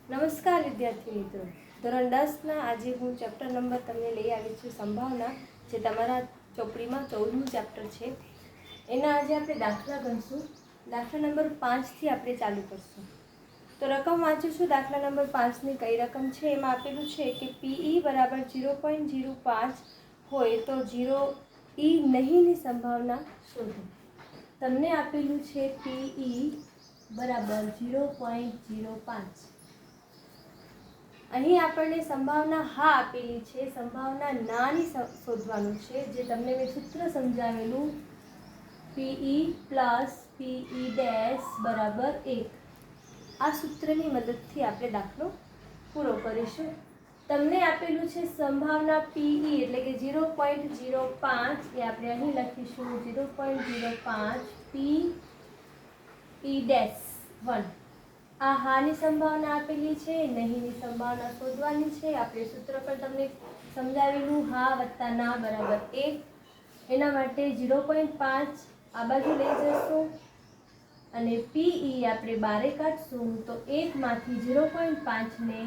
નમસ્કાર વિદ્યાર્થી મિત્રો, ધોરણ 10ના આજે હું ચેપ્ટર નંબર તમને લઈ આવી છું સંભાવના, જે તમારા ચોપડીમાં 14મું ચેપ્ટર છે. એના આજે આપણે દાખલા ગણશું. દાખલા નંબર 5થી આપણે ચાલુ કરશું. તો રકમ વાંચીશું. દાખલા નંબર 5ની કઈ રકમ છે એમાં આપેલું છે કે PE બરાબર 0.05 હોય તો 0E નહીંની સંભાવના શોધો. તમને આપેલું છે PE બરાબર 0.05. અહીં આપણને સંભાવના હા આપેલી છે, સંભાવના નાની શોધવાનું છે, જે તમને મેં સૂત્ર સમજાવેલું PE પ્લસ PE ડેશ બરાબર 1. આ સૂત્રની મદદથી આપણે દાખલો પૂરો કરીશું. તમને આપેલું છે સંભાવના PE એટલે કે 0.05, એ આપણે અહીં લખીશું 0.05 PE ડેશ 1. આ હાની સંભાવના આપેલી છે, નહીંની સંભાવના શોધવાની છે. આપણે સૂત્ર પર તમને સમજાવેલું હા વત્તા ના બરાબર 1. એના માટે 0.5 આ બાજુ લઈ જશું અને PE આપણે બારે કાઢશું તો 1માંથી 0.5ને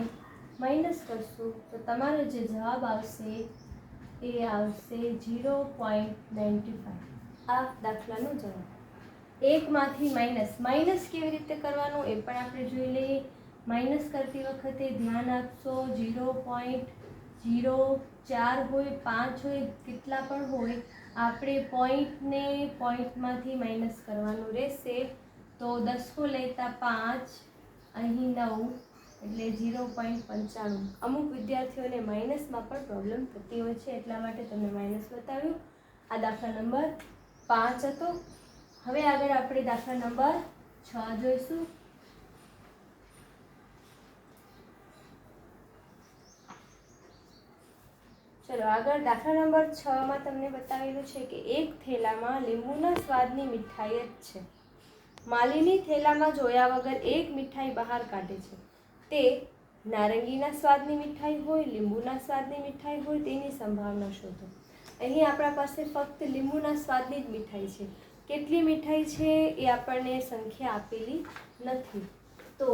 માઇનસ કરશું તો તમારો જે જવાબ આવશે એ આવશે 0.95. આ દાખલાનો જવાબ. 1માંથી માઇનસ કેવી રીતે કરવાનું એ પણ આપણે જોઈ લઈએ. માઇનસ કરતી વખતે ધ્યાન આપશો 0.04 હોય, 5 હોય, કેટલા પણ હોય, આપણે પોઈન્ટને પોઈન્ટમાંથી માઇનસ કરવાનું રહેશે. તો 10 લેતા 5, અહીં 9 એટલે 0.95. અમુક વિદ્યાર્થીઓને માઇનસમાં પણ પ્રોબ્લેમ થતી હોય છે, એટલા માટે તમને માઇનસ બતાવ્યું. આ દાખલા નંબર 5 હતો. હવે આગળ આપણે દાખલા નંબર 6 જોઈશું. ચલો આગળ દાખલા નંબર 6માં તમને બતાવેલું છે કે એક થેલામાં લીંબુના સ્વાદની મીઠાઈ જ છે. માલિની થેલામાં જોયા વગર એક મીઠાઈ બહાર કાઢે છે. તે નારંગીના સ્વાદની મીઠાઈ હોય, લીંબુના સ્વાદની મીઠાઈ હોય, તેની સંભાવના શોધો. અહીં આપણા પાસે ફક્ત લીંબુના સ્વાદની જ મીઠાઈ છે. કેટલી મીઠાઈ છે એ આપણને સંખ્યા આપેલી નથી. તો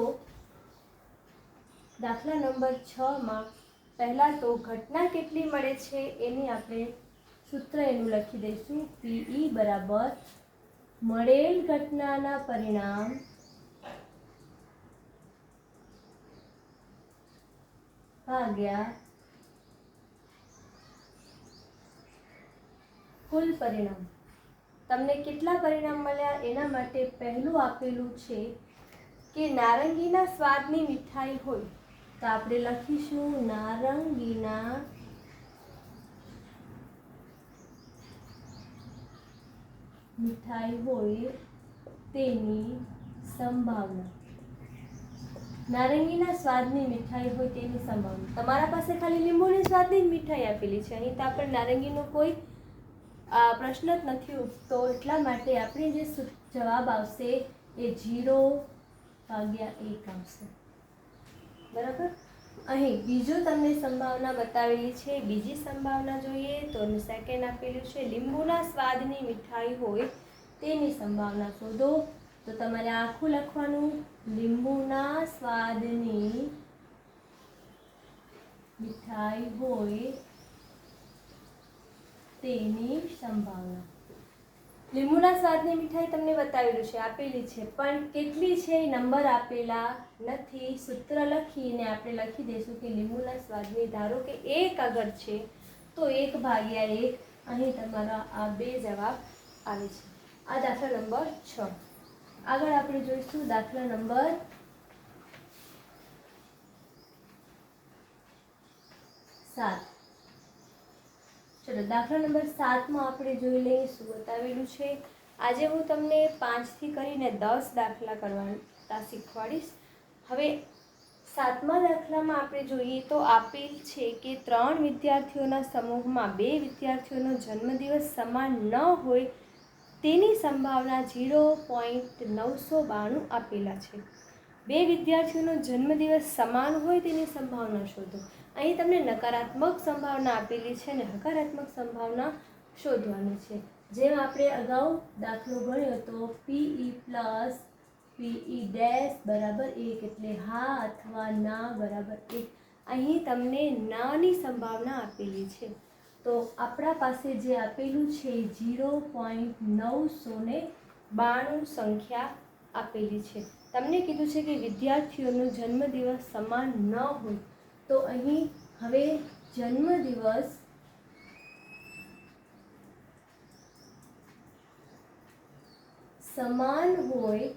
દાખલા નંબર 6માં પહેલાં તો ઘટના કેટલી મળે છે એની આપણે સૂત્ર એનું લખી દઈશું. PE બરાબર મળેલ ઘટનાના પરિણામ ભાગ્યા કુલ પરિણામ. તમને કેટલા પરિણામ મળ્યા એના માટે પહેલું આપેલું છે કે નારંગીના સ્વાદની મીઠાઈ હોય તો આપણે લખીશું નારંગીના મીઠાઈ હોય તેની સંભાવના. નારંગીના સ્વાદની મીઠાઈ હોય તેની સંભાવના. તમારા પાસે ખાલી લીંબુની સ્વાદની જ મીઠાઈ આપેલી છે. અહીં તો આપણે નારંગીનો કોઈ પ્રશ્ન જ નથી ઉઠતો, એટલા માટે આપણે જે જવાબ આવશે એ 0/1 આવશે. બરાબર. અહીં બીજું તમને સંભાવના બતાવેલી છે. બીજી સંભાવના જોઈએ તો સેકન્ડ આપેલું છે લીંબુના સ્વાદની મીઠાઈ હોય તેની સંભાવના શોધો. તો તમારે આખું લખવાનું, લીંબુના સ્વાદની મીઠાઈ હોય તેની સંભાવના. લીંબુના સ્વાદની મીઠાઈ તમને બતાવેલું છે, આપેલી છે, પણ કેટલી છે એ નંબર આપેલા નથી. સૂત્ર લખીને આપણે લખી દઈશું કે લીંબુના સ્વાદની, ધારો કે 1 અગર છે તો 1/1. અહીં તમારા આ 2 જવાબ આવે છે. આ દાખલા નંબર 6. આગળ આપણે જોઈશું દાખલા નંબર 7. ચલો દાખલા નંબર 7માં આપણે જોઈ લઈએ શું બતાવેલું છે. આજે હું તમને 5થી કરીને 10 દાખલા કરવાના શીખવાડીશ. હવે 7મા દાખલામાં આપણે જોઈએ તો આપેલ છે કે 3 વિદ્યાર્થીઓના સમૂહમાં 2 વિદ્યાર્થીઓનો જન્મદિવસ સમાન ન હોય તેની સંભાવના 0.992 આપેલા છે. 2 વિદ્યાર્થીઓનો જન્મદિવસ સમાન હોય તેની સંભાવના શોધો. અહીં તમને નકારાત્મક સંભાવના આપેલી છે અને હકારાત્મક સંભાવના શોધવાની છે. જેમ આપણે અગાઉ દાખલો ગણ્યો તો PE પ્લસ પીઈ ડેશ બરાબર 1 એટલે હા અથવા ના બરાબર 1. અહીં તમને નાની સંભાવના આપેલી છે. તો આપણા પાસે જે આપેલું છે 0.992 સંખ્યા આપેલી છે. તમને કીધું છે કે વિદ્યાર્થીઓનો જન્મદિવસ સમાન ન હોય, તો અહીં હવે જન્મદિવસ સમાન હોય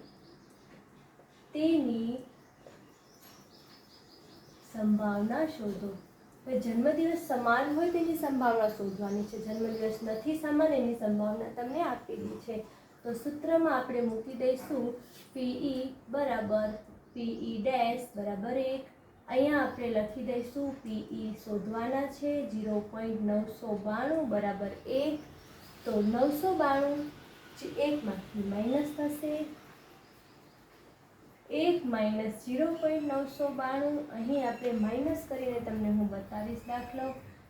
તેની સંભાવના શોધો. જન્મદિવસ સમાન હોય તેની સંભાવના શોધવાની છે. જન્મદિવસ નથી સમાન એની સંભાવના તમને આપેલી છે. તો સૂત્રમાં આપણે મૂકી દઈશું પીઈ બરાબર પીઈ ડેશ બરાબર 1. અહીંયા આપણે લખી દઈશું પીઈ શોધવાના છે 0.992 બરાબર 1. તો 992 1માંથી માઇનસ થશે. 1 માઇનસ 0.992. અહીં આપણે માઇનસ કરીને તમને હું બતાવીશ દાખલો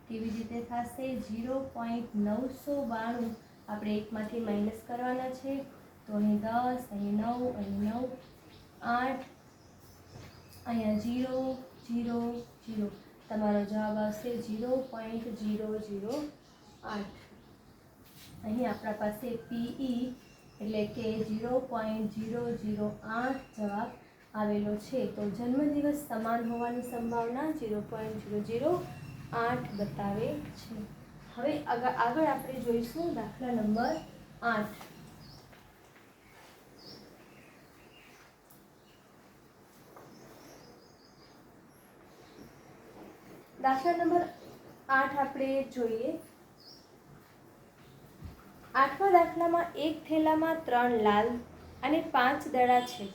કેવી રીતે થશે. 0.992 આપણે 1માંથી માઇનસ કરવાના છે. તો અહીં 10, અહીં 9, અહીં 9, 8, અહીંયા 0, 0, 0. તમારો જવાબ આવશે 0.008. અહીં આપણા પાસે પીઈ એટલે કે 0.008 જવાબ આવેલો છે. તો જન્મદિવસ સમાન હોવાની સંભાવના 0.008 બતાવે છે. હવે આગળ આપણે જોઈશું દાખલા નંબર 8. દાખલા નંબર 8 આપણે જોઈએ. 8મા દાખલામાં એક થેલામાં 3 લાલ અને 5 દડા છે.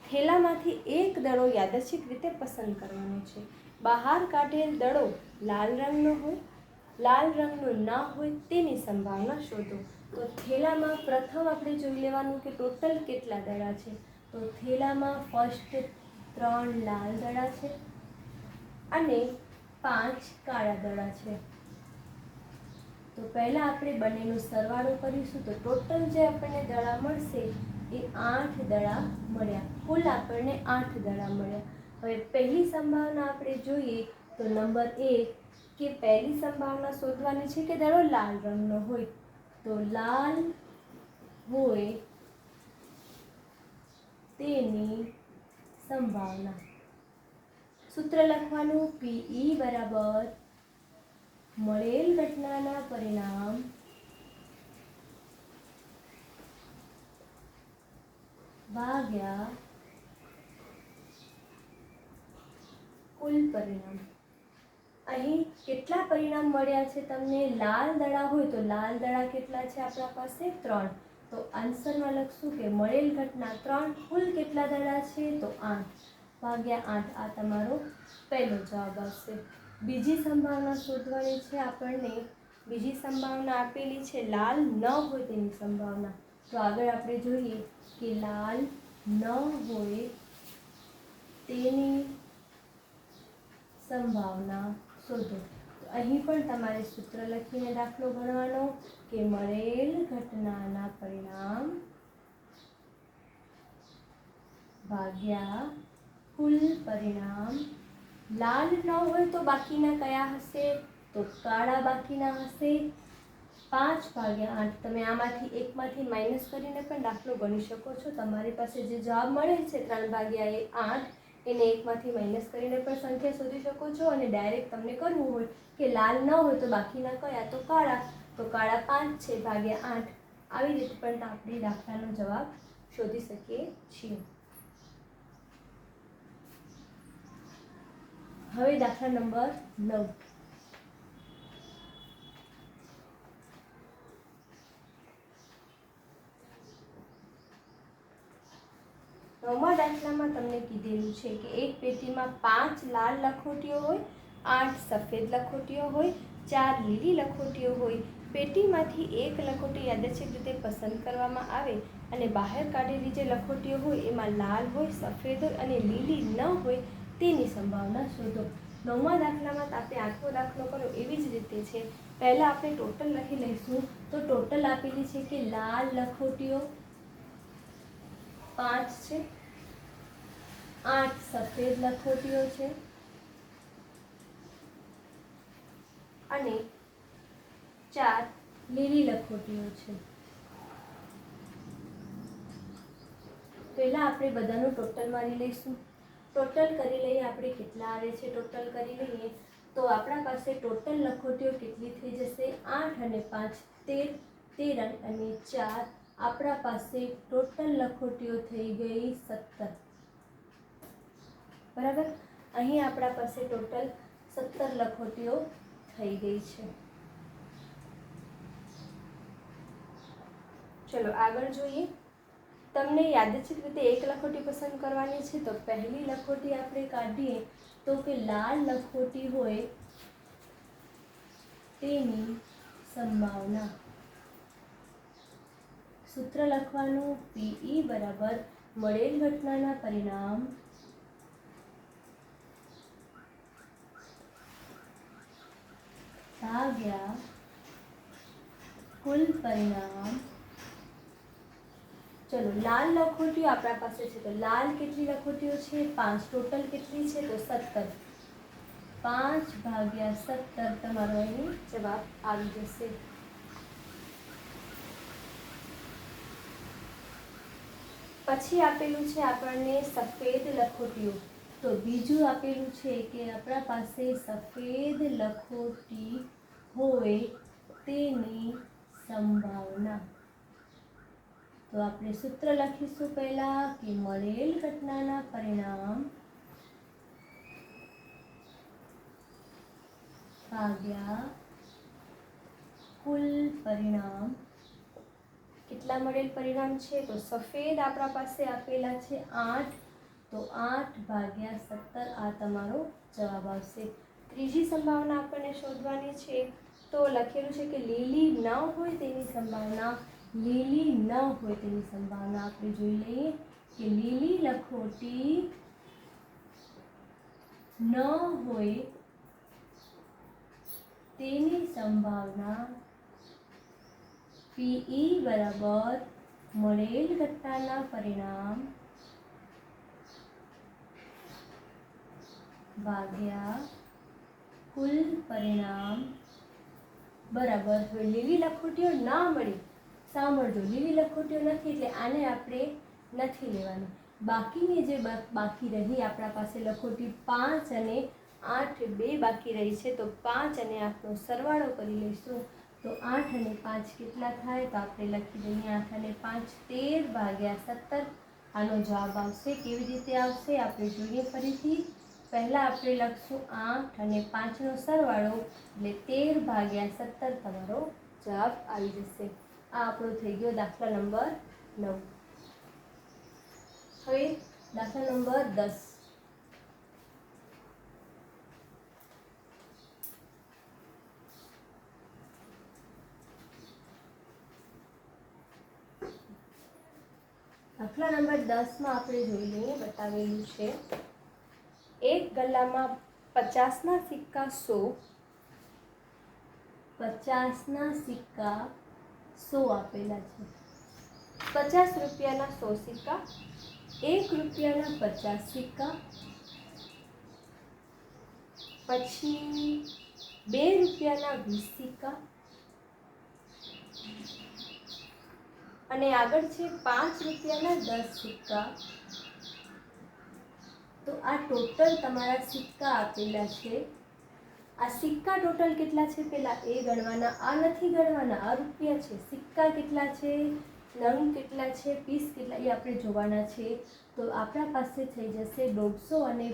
થેલામાંથી એક દડો યાદચ્છિક રીતે પસંદ કરવાનો છે. બહાર કાઢેલ દડો લાલ રંગનો હોય, લાલ રંગનો ના હોય તેની સંભાવના શોધો. તો થેલામાં પ્રથમ આપણે જોઈ લેવાનું કે ટોટલ કેટલા દડા છે. તો થેલામાં ફર્સ્ટ 3 લાલ દડા છે અને 5 કાળા દડા છે. તો પહેલાં આપણે બંનેનો સરવાળો કરીશું. તો ટોટલ જે આપણને દડા મળશે એ 8 દડા મળ્યા. કુલ આપણને 8 દડા મળ્યા. હવે પહેલી સંભાવના આપણે જોઈએ તો નંબર 1 કે પહેલી સંભાવના શોધવાની છે કે દડો લાલ રંગનો હોય. તો લાલ હોય તેની સંભાવના. સૂત્ર લખવાનું પીઈ બરાબર મળેલ ઘટનાના પરિણામ ભાગ્યા કુલ પરિણામ. અહીં કેટલા પરિણામ મળ્યા છે તમને? લાલ દડા હોય તો લાલ દડા કેટલા છે આપણા પાસે? 3. તો આન્સરમાં લખશું કે મળેલ ઘટના 3, કુલ કેટલા દડા છે? તો 8 ભાગ્યા 8. આ તમારો પહેલો જવાબ આવશે. બીજી સંભાવના શોધવાની છે આપણને. બીજી સંભાવના આપેલી છે લાલ ન હોય તેની સંભાવના. તો આગળ આપણે જોઈએ કે લાલ ન હોય તેની સંભાવના શોધો. તો અહીં પણ તમારે સૂત્ર લખીને દાખલો ગણવાનો કે મળેલ ઘટનાના પરિણામ ભાગ્યા કુલ પરિણામ. લાલ ન હોય તો બાકીના કયા હશે? તો કાળા બાકીના હશે. 5 ભાગ્યા 8. તમે આમાંથી એકમાંથી માઇનસ કરીને પણ દાખલો ગણી શકો છો. તમારી પાસે જે જવાબ મળે છે 3 ભાગ્યા 8 એને એકમાંથી માઇનસ કરીને પણ સંખ્યા શોધી શકો છો. અને ડાયરેક્ટ તમને કરવું હોય કે લાલ ન હોય તો બાકીના કયા? તો કાળા. તો કાળા 5 છે ભાગ્યા 8. આવી રીતે પણ આપણે દાખલાનો જવાબ શોધી શકીએ છીએ. હવે દાખલા નંબર 9. નવમા દાખલામાં તમને કીધેલું છે કે એક પેટીમાં 5 લાલ લખોટીઓ હોય, 8 સફેદ લખોટીઓ હોય, 4 લીલી લખોટીઓ હોય. પેટીમાંથી એક લખોટી યાદચ્છિક રીતે પસંદ કરવામાં આવે અને બહાર કાઢેલી જે લખોટીઓ હોય એમાં લાલ હોય, સફેદ હોય અને લીલી ન હોય તેની સંભાવના શોધો. નવમા દાખલામાં આપણે 8મો દાખલો કર્યો એવી જ રીતે છે. પહેલાં આપણે ટોટલ લખી લઈશું. તો ટોટલ આપેલી છે કે લાલ લખોટીઓ 5 છે, 8 સફેદ લખોટીઓ છે અને 4 લીલી લખોટીઓ છે. પહેલાં આપણે બધાનું ટોટલ મારી લઈશું. ટોટલ કરી લઈએ આપણે કેટલા આવે છે. ટોટલ કરી લઈએ તો આપણા પાસે ટોટલ લખોટીઓ કેટલી થઈ જશે? 8 અને 5 13, 13 અને 4 આપણા પાસે ટોટલ લખોટીઓ થઈ ગઈ 17. બરાબર. અહીં આપણા પાસે ટોટલ 17 લખોટીઓ થઈ ગઈ છે. ચલો આગળ જોઈએ. તમને યાદચ્છિક રીતે એક લખોટી પસંદ કરવાની છે. તો પહેલી લખોટી આપણે કાઢીએ તો કે લાલ લખોટી હોય તેની સંભાવના. સૂત્ર લખવાનું PE બરાબર મળેલ ઘટનાના પરિણામ ભાગ્યા કુલ પરિણામ. ચલો લાલ લખોટીઓ આપણા પાસે છે તો લાલ કેટલી લખોટીઓ છે? 5. ટોટલ કેટલી છે? તો 17. 5 ભાગ્યા 17 તમારો અહીં જવાબ આવી જશે. પછી આપેલું છે આપણને સફેદ લખોટીઓ. તો બીજું આપેલું છે કે આપણા પાસે સફેદ લખોટી હોય તેની સંભાવના. તો આપણે સૂત્ર લખીશું પહેલા કે મળેલ ઘટનાના પરિણામ ભાગ્યા કુલ પરિણામ. કેટલા મળેલ પરિણામ છે? તો સફેદ આપણા પાસે આપેલા છે 8, તો 8 ભાગ્યા 17 આ તમારો જવાબ આવશે. ત્રીજી સંભાવના આપણને શોધવાની છે તો લખેલું છે કે લીલી ન હોય તેની સંભાવના. લીલી ન હોય તેની સંભાવના આપણે જોઈ લઈએ કે લીલી લખોટી ન હોય તેની સંભાવના PE બરાબર મળેલ ઘટનાના પરિણામ ભાગ્યા કુલ પરિણામ બરાબર. લીલી લખોટીઓ ના મળી, સાંભળજો, લીલી લખોટીઓ નથી એટલે આને આપણે નથી લેવાની. બાકીની જે બાકી રહી આપણા પાસે લખોટી 5 અને 8 બે બાકી રહી છે. તો 5 અને 8નો સરવાળો કરી લઈશું તો 8 અને 5 કેટલા થાય? તો આપણે લખી દઈએ 8 અને 5 13 ભાગ્યા 17 આનો જવાબ આવશે. કેવી રીતે આવશે આપણે જોઈએ ફરીથી. પહેલાં આપણે લખશું 8 અને 5નો સરવાળો એટલે 13 ભાગ્યા 17 તમારો જવાબ આવી જશે. આ આપણો થઈ ગયો દાખલા નંબર 9. હવે દાખલા નંબર 10. દાખલા નંબર 10માં આપણે જોઈ લઈએ. બતાવેલું છે એક ગલ્લામાં 50ના સિક્કા 100, 50ના સિક્કા 100 આપેલા છે. 50 રૂપિયાના 100 સિક્કા, 1 રૂપિયાના 50 સિક્કા, પછી 2 રૂપિયાના 20 સિક્કા અને આગળ છે 5 રૂપિયાના 10 સિક્કા. તો આ ટોટલ તમારા સિક્કા આપેલા છે. આ સિક્કા ટોટલ કેટલા છે પહેલા એ ગણવાના. આ નથી ગણવાના, આ રૂપિયા છે. સિક્કા કેટલા છે, નંગ કેટલા છે, પીસ કેટલા એ આપણે જોવાના છે. તો આપણા પાસે થઈ જશે 150 અને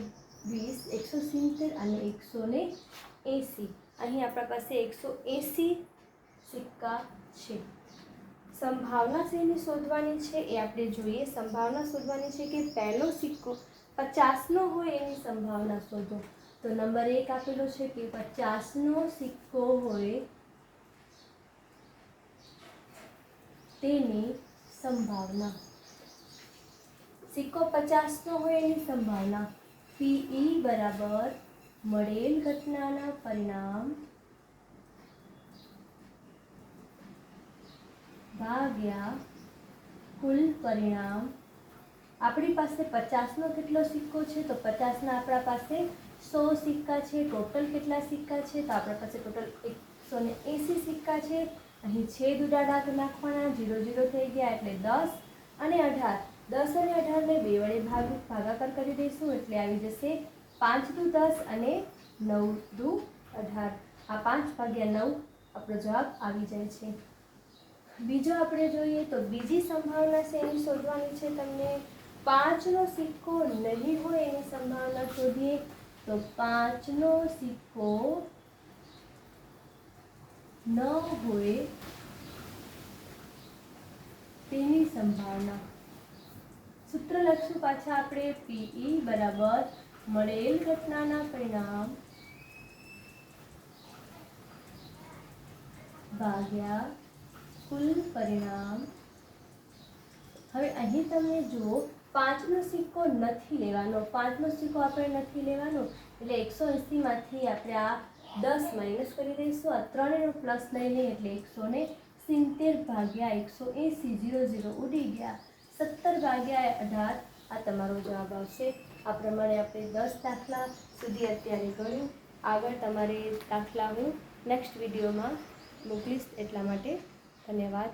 20, 170 અને 180. અહીં આપણા પાસે 180 સિક્કા છે. સંભાવના શેની શોધવાની છે એ આપણે જોઈએ. સંભાવના શોધવાની છે કે પહેલો સિક્કો 50નો હોય એની સંભાવના શોધો. તો નંબર 1 આપેલો છે કે 50નો સિક્કો હોય તેની સંભાવના. સિક્કો 50નો હોય એની સંભાવના PE બરાબર મળેલ ઘટનાના પરિણામ ભાગ્યા કુલ પરિણામ આપણી પાસે 50નો કેટલો સિક્કો છે? તો 50ના આપણા પાસે 100 સિક્કા છે. ટોટલ કેટલા સિક્કા છે? તો આપણા પાસે ટોટલ 180 સિક્કા છે. અહીં છેદ ઉડાડા નાખવાના, 0 0 થઈ ગયા એટલે 10 અને 18. 10 અને 18ને 2 વડે ભાગાકાર કરી દઈશું એટલે આવી જશે 5 દુ 10 અને 9 દુ 18. આ 5/9 આપણો જવાબ આવી જાય છે. બીજો આપણે જોઈએ તો બીજી સંભાવના શેની શોધવાની છે? તમને 5નો સિક્કો નહીં હોય એની સંભાવના શોધીએ તો 5નો સિક્કો ન હોય તેની સંભાવના. સૂત્ર લખશું પાછા આપણે. PE બરાબર મળેલ ઘટનાના પરિણામ ભાગ્યા કુલ પરિણામ. હવે અહીં તમે જુઓ 5નો સિક્કો નથી લેવાનો. 5નો સિક્કો આપણે નથી લેવાનો એટલે 180માંથી આપણે આ 10 માઇનસ કરી દઈશું. આ 3નો પ્લસ લઈ લઈએ એટલે 170 ભાગ્યા 180 0 0 ઉડી ગયા. 70 ભાગ્યા 18 આ તમારો જવાબ આવશે. આ પ્રમાણે આપણે 10 દાખલા સુધી અત્યારે ગણ્યું. આગળ તમારે દાખલા હું નેક્સ્ટ વિડીયોમાં મોકલીશ. એટલા માટે ધન્યવાદ.